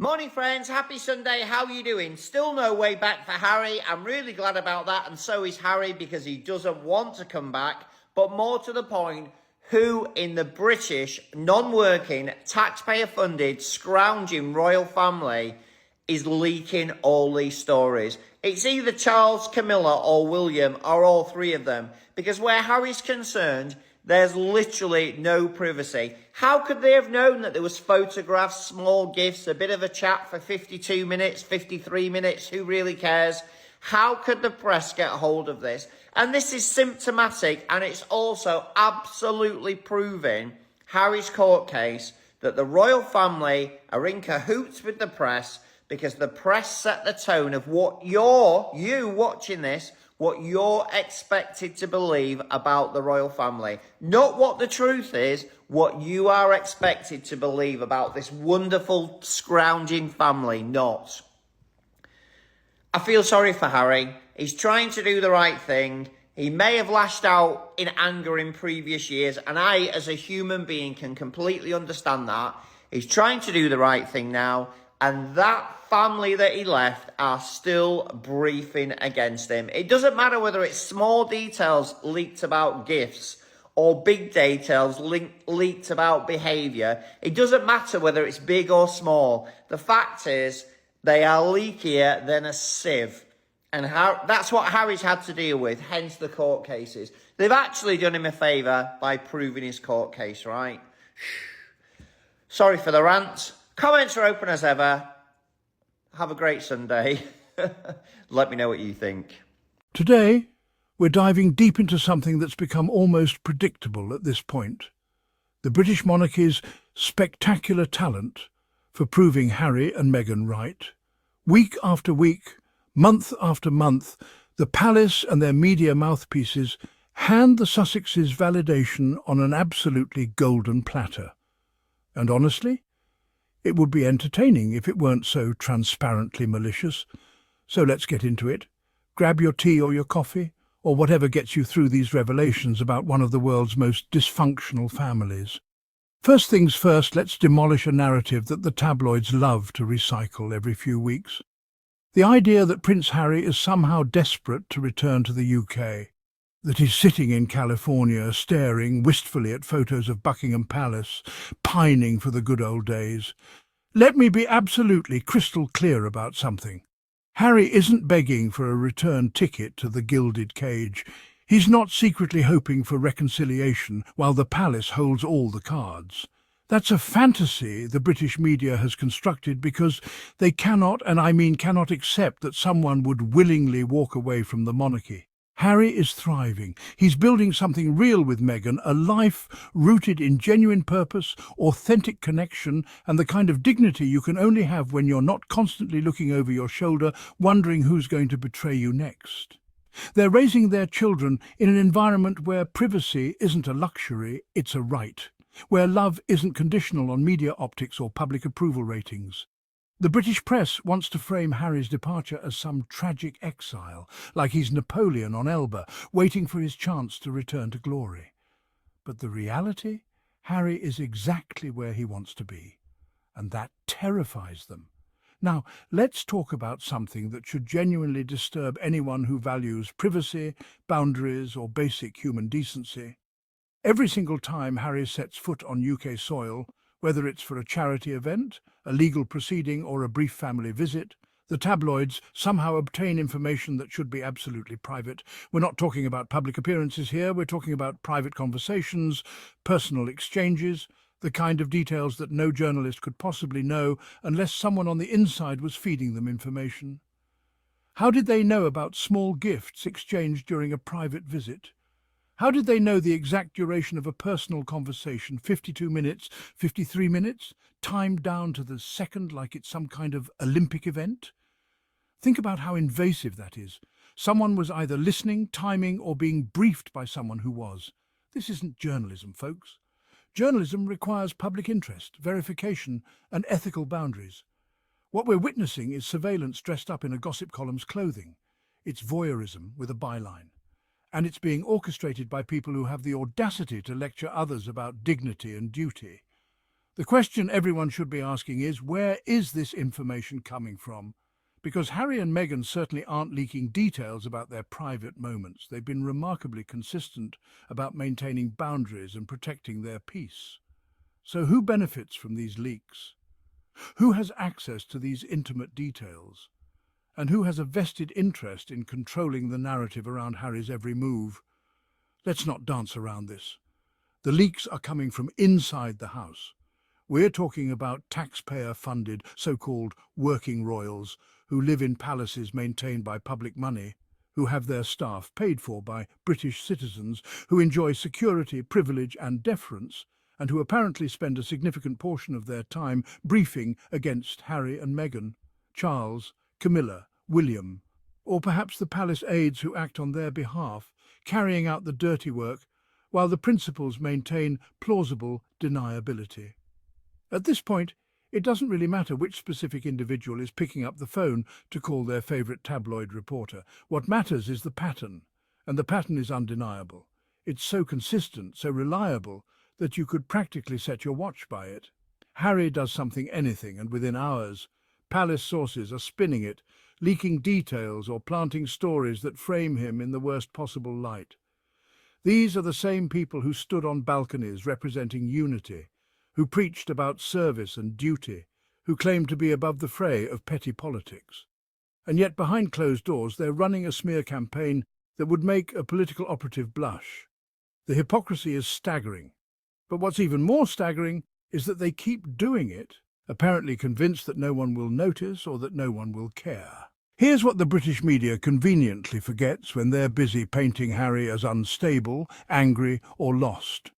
Morning friends, happy Sunday, how are you doing? Still no way back for Harry. I'm really glad about that, and so is Harry, because he doesn't want to come back. But more to the point, who in the British, non-working, taxpayer-funded, scrounging royal family is leaking all these stories? It's either Charles, Camilla or William, or all three of them, because where Harry's concerned, there's literally no privacy. How could they have known that there was photographs, small gifts, a bit of a chat for 52 minutes, 53 minutes? Who really cares? How could the press get hold of this? And this is symptomatic, and it's also absolutely proving Harry's court case that the royal family are in cahoots with the press, because the press set the tone of what you watching this, what you're expected to believe about the royal family. Not what the truth is, what you are expected to believe about this wonderful, scrounging family, not. I feel sorry for Harry. He's trying to do the right thing. He may have lashed out in anger in previous years, and I, as a human being, can completely understand that. He's trying to do the right thing now, and that family that he left are still briefing against him. It doesn't matter whether it's small details leaked about gifts or big details leaked about behaviour. It doesn't matter whether it's big or small. The fact is, they are leakier than a sieve. And that's what Harry's had to deal with, hence the court cases. They've actually done him a favour by proving his court case, right? Sorry for the rant. Comments are open as ever. Have a great Sunday. Let me know what you think. Today, we're diving deep into something that's become almost predictable at this point. The British monarchy's spectacular talent for proving Harry and Meghan right. Week after week, month after month, the palace and their media mouthpieces hand the Sussexes validation on an absolutely golden platter. And honestly, it would be entertaining if it weren't so transparently malicious. So let's get into it. Grab your tea or your coffee, or whatever gets you through these revelations about one of the world's most dysfunctional families. First things first, let's demolish a narrative that the tabloids love to recycle every few weeks. The idea that Prince Harry is somehow desperate to return to the UK, that he's sitting in California staring wistfully at photos of Buckingham Palace, pining for the good old days. Let me be absolutely crystal clear about something. Harry isn't begging for a return ticket to the gilded cage. He's not secretly hoping for reconciliation while the palace holds all the cards. That's a fantasy the British media has constructed because they cannot, and I mean cannot, accept that someone would willingly walk away from the monarchy. Harry is thriving. He's building something real with Meghan, a life rooted in genuine purpose, authentic connection, and the kind of dignity you can only have when you're not constantly looking over your shoulder, wondering who's going to betray you next. They're raising their children in an environment where privacy isn't a luxury, it's a right, where love isn't conditional on media optics or public approval ratings. The British press wants to frame Harry's departure as some tragic exile, like he's Napoleon on Elba, waiting for his chance to return to glory. But the reality? Harry is exactly where he wants to be, and that terrifies them. Now, let's talk about something that should genuinely disturb anyone who values privacy, boundaries, or basic human decency. Every single time Harry sets foot on UK soil, whether it's for a charity event, a legal proceeding, or a brief family visit, the tabloids somehow obtain information that should be absolutely private. We're not talking about public appearances here, we're talking about private conversations, personal exchanges, the kind of details that no journalist could possibly know unless someone on the inside was feeding them information. How did they know about small gifts exchanged during a private visit? How did they know the exact duration of a personal conversation, 52 minutes, 53 minutes, timed down to the second like it's some kind of Olympic event? Think about how invasive that is. Someone was either listening, timing, or being briefed by someone who was. This isn't journalism, folks. Journalism requires public interest, verification, and ethical boundaries. What we're witnessing is surveillance dressed up in a gossip column's clothing. It's voyeurism with a byline. And it's being orchestrated by people who have the audacity to lecture others about dignity and duty. The question everyone should be asking is, where is this information coming from? Because Harry and Meghan certainly aren't leaking details about their private moments. They've been remarkably consistent about maintaining boundaries and protecting their peace. So who benefits from these leaks? Who has access to these intimate details? And who has a vested interest in controlling the narrative around Harry's every move? Let's not dance around this. The leaks are coming from inside the house. We're talking about taxpayer-funded, so-called working royals who live in palaces maintained by public money, who have their staff paid for by British citizens, who enjoy security, privilege and deference, and who apparently spend a significant portion of their time briefing against Harry and Meghan, Charles, Camilla, William, or perhaps the palace aides who act on their behalf, carrying out the dirty work, while the principals maintain plausible deniability. At this point, it doesn't really matter which specific individual is picking up the phone to call their favourite tabloid reporter. What matters is the pattern, and the pattern is undeniable. It's so consistent, so reliable, that you could practically set your watch by it. Harry does anything, and within hours, palace sources are spinning it, leaking details or planting stories that frame him in the worst possible light. These are the same people who stood on balconies representing unity, who preached about service and duty, who claimed to be above the fray of petty politics. And yet behind closed doors they're running a smear campaign that would make a political operative blush. The hypocrisy is staggering. But what's even more staggering is that they keep doing it, apparently convinced that no one will notice or that no one will care. Here's what the British media conveniently forgets when they're busy painting Harry as unstable, angry or lost.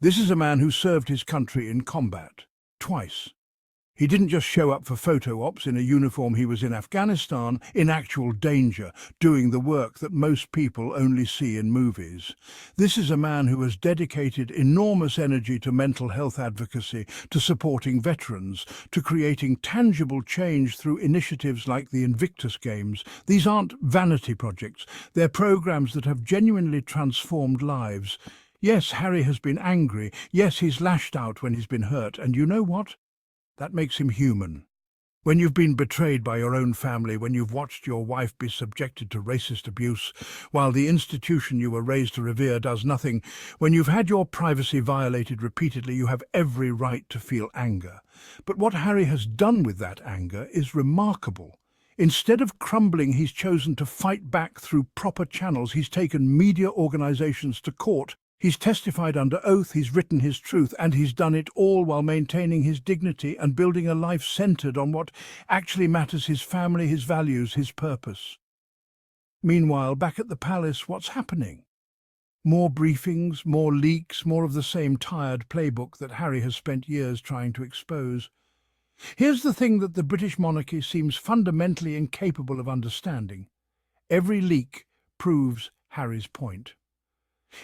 This is a man who served his country in combat, twice. He didn't just show up for photo ops in a uniform. He was in Afghanistan, in actual danger, doing the work that most people only see in movies. This is a man who has dedicated enormous energy to mental health advocacy, to supporting veterans, to creating tangible change through initiatives like the Invictus Games. These aren't vanity projects. They're programs that have genuinely transformed lives. Yes, Harry has been angry. Yes, he's lashed out when he's been hurt. And you know what? That makes him human. When you've been betrayed by your own family, when you've watched your wife be subjected to racist abuse, while the institution you were raised to revere does nothing, when you've had your privacy violated repeatedly, you have every right to feel anger. But what Harry has done with that anger is remarkable. Instead of crumbling, he's chosen to fight back through proper channels. He's taken media organizations to court. He's testified under oath, he's written his truth, and he's done it all while maintaining his dignity and building a life centred on what actually matters: his family, his values, his purpose. Meanwhile, back at the palace, what's happening? More briefings, more leaks, more of the same tired playbook that Harry has spent years trying to expose. Here's the thing that the British monarchy seems fundamentally incapable of understanding. Every leak proves Harry's point.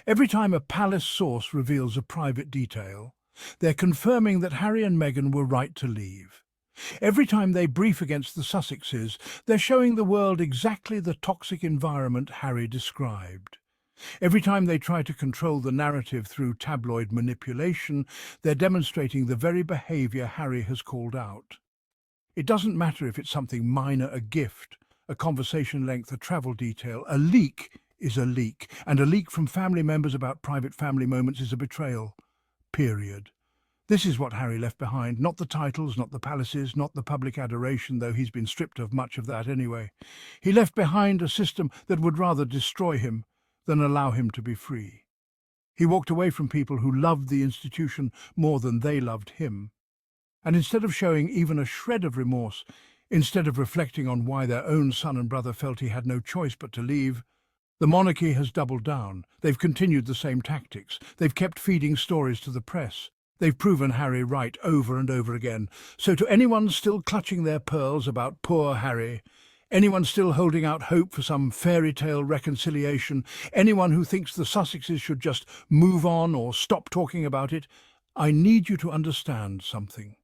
Every time a palace source reveals a private detail, they're confirming that Harry and Meghan were right to leave. Every time they brief against the Sussexes, they're showing the world exactly the toxic environment Harry described. Every time they try to control the narrative through tabloid manipulation, they're demonstrating the very behaviour Harry has called out. It doesn't matter if it's something minor, a gift, a conversation length, a travel detail. A leak is a leak, and a leak from family members about private family moments is a betrayal. Period. This is what Harry left behind, not the titles, not the palaces, not the public adoration, though he's been stripped of much of that anyway. He left behind a system that would rather destroy him than allow him to be free. He walked away from people who loved the institution more than they loved him. And instead of showing even a shred of remorse, instead of reflecting on why their own son and brother felt he had no choice but to leave, the monarchy has doubled down. They've continued the same tactics. They've kept feeding stories to the press. They've proven Harry right over and over again. So to anyone still clutching their pearls about poor Harry, anyone still holding out hope for some fairy tale reconciliation, anyone who thinks the Sussexes should just move on or stop talking about it, I need you to understand something.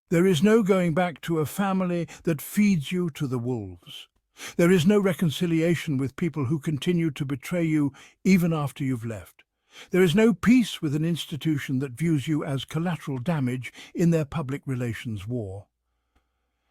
There is no going back to a family that feeds you to the wolves. There is no reconciliation with people who continue to betray you even after you've left. There is no peace with an institution that views you as collateral damage in their public relations war.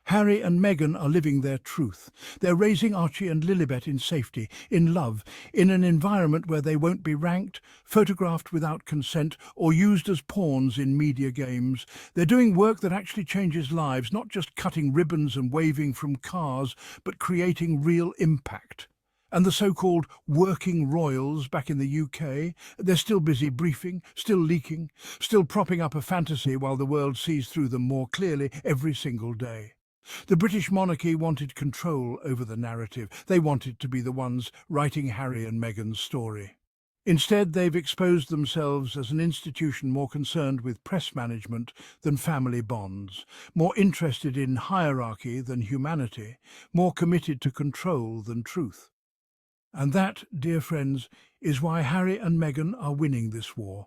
Harry and Meghan are living their truth. They're raising Archie and Lilibet in safety, in love, in an environment where they won't be ranked, photographed without consent, or used as pawns in media games. They're doing work that actually changes lives, not just cutting ribbons and waving from cars, but creating real impact. And the so-called working royals back in the UK, they're still busy briefing, still leaking, still propping up a fantasy while the world sees through them more clearly every single day. The British monarchy wanted control over the narrative. They wanted to be the ones writing Harry and Meghan's story. Instead, they've exposed themselves as an institution more concerned with press management than family bonds, more interested in hierarchy than humanity, more committed to control than truth. And that, dear friends, is why Harry and Meghan are winning this war.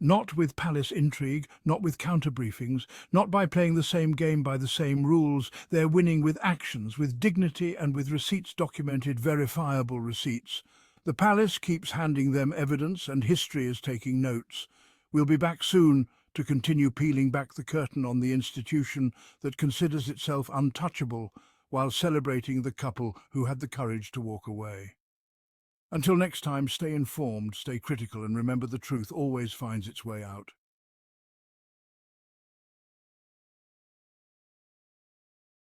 Not with palace intrigue, not with counter-briefings, not by playing the same game by the same rules. They're winning with actions, with dignity and with receipts documented, verifiable receipts. The palace keeps handing them evidence and history is taking notes. We'll be back soon to continue peeling back the curtain on the institution that considers itself untouchable while celebrating the couple who had the courage to walk away. Until next time, stay informed, stay critical, and remember the truth always finds its way out.